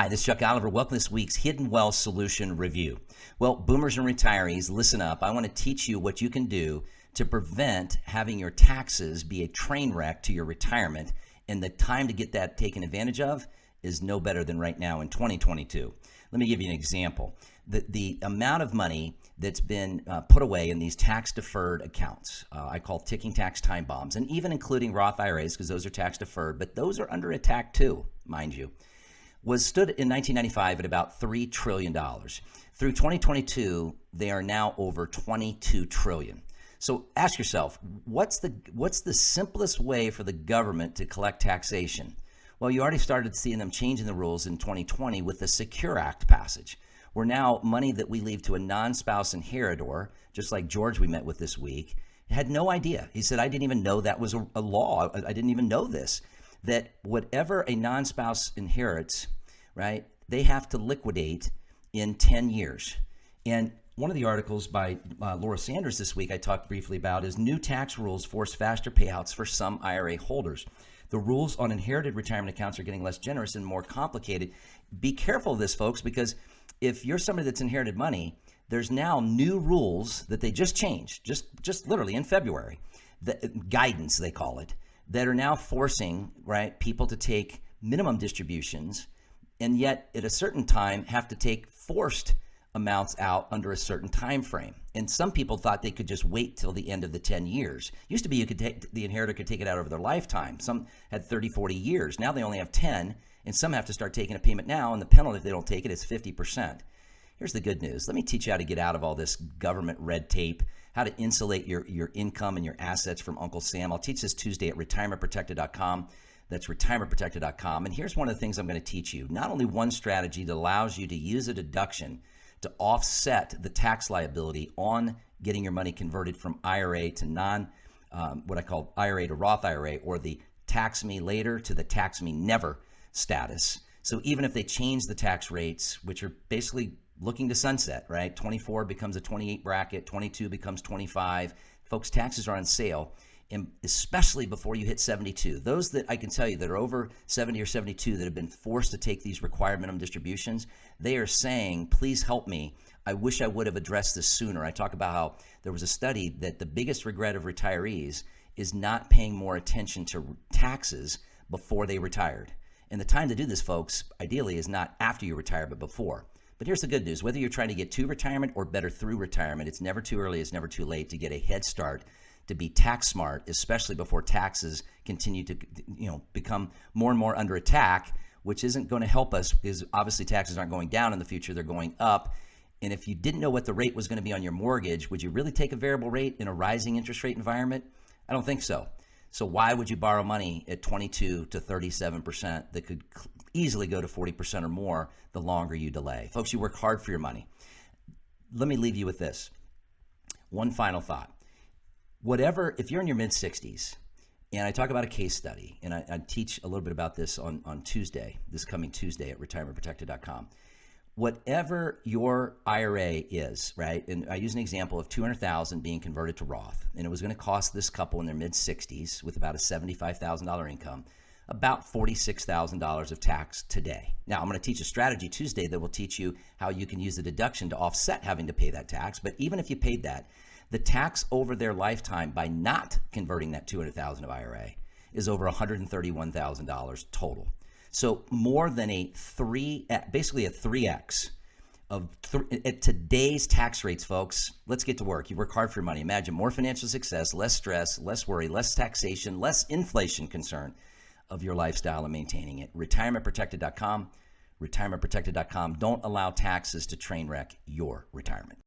Hi, this is Chuck Oliver. Welcome to this week's Hidden Wealth Solution Review. Well, boomers and retirees, listen up. I want to teach you what you can do to prevent having your taxes be a train wreck to your retirement. And the time to get that taken advantage of is no better than right now in 2022. Let me give you an example. The amount of money that's been put away in these tax-deferred accounts, I call ticking tax time bombs, and even including Roth IRAs because those are tax-deferred, but those are under attack too, mind you, stood in 1995 at about $3 trillion. Through 2022, they are now over $22 trillion. So ask yourself, what's the simplest way for the government to collect taxation? Well, you already started seeing them changing the rules in 2020 with the Secure Act passage, where now money that we leave to a non-spouse inheritor, just like George we met with this week, had no idea. He said, I didn't even know that was a law. I didn't even know this, that whatever a non-spouse inherits, right, they have to liquidate in 10 years. And one of the articles by Laura Sanders this week I talked briefly about is new tax rules force faster payouts for some IRA holders. The rules on inherited retirement accounts are getting less generous and more complicated. Be careful of this, folks, because if you're somebody that's inherited money, there's now new rules that they just changed, just literally in February, the guidance they call it, that are now forcing, right, people to take minimum distributions and yet at a certain time have to take forced amounts out under a certain time frame. And some people thought they could just wait till the end of the 10 years. Used to be the inheritor could take it out over their lifetime. Some had 30, 40 years. Now they only have 10, and some have to start taking a payment now, and the penalty if they don't take it is 50%. Here's the good news. Let me teach you how to get out of all this government red tape, how to insulate your income and your assets from Uncle Sam. I'll teach this Tuesday at retirementprotected.com. That's retirementprotected.com. And here's one of the things I'm going to teach you. Not only one strategy that allows you to use a deduction to offset the tax liability on getting your money converted from IRA to what I call IRA to Roth IRA, or the tax me later to the tax me never status. So even if they change the tax rates, which are basically looking to sunset, right? 24 becomes a 28 bracket, 22 becomes 25. Folks, taxes are on sale, and especially before you hit 72. Those that I can tell you that are over 70 or 72 that have been forced to take these required minimum distributions, they are saying, please help me. I wish I would have addressed this sooner. I talk about how there was a study that the biggest regret of retirees is not paying more attention to taxes before they retired. And the time to do this, folks, ideally is not after you retire, but before. But here's the good news. Whether you're trying to get to retirement or better through retirement, it's never too early, it's never too late to get a head start, to be tax smart, especially before taxes continue to become more and more under attack, which isn't going to help us because obviously taxes aren't going down in the future, they're going up. And if you didn't know what the rate was going to be on your mortgage, would you really take a variable rate in a rising interest rate environment? I don't think so. So why would you borrow money at 22 to 37% that could easily go to 40% or more the longer you delay? Folks, you work hard for your money. Let me leave you with this. One final thought. If you're in your mid-60s, and I talk about a case study, and I teach a little bit about this on Tuesday, this coming Tuesday at retirementprotected.com. Whatever your IRA is, right, and I use an example of $200,000 being converted to Roth, and it was going to cost this couple in their mid-60s with about a $75,000 income, about $46,000 of tax today. Now, I'm going to teach a strategy Tuesday that will teach you how you can use the deduction to offset having to pay that tax, but even if you paid that, the tax over their lifetime by not converting that $200,000 of IRA is over $131,000 total. So more than basically a 3x at today's tax rates, folks. Let's get to work. You work hard for your money. Imagine more financial success, less stress, less worry, less taxation, less inflation concern of your lifestyle and maintaining it. Retirementprotected.com, retirementprotected.com. Don't allow taxes to train wreck your retirement.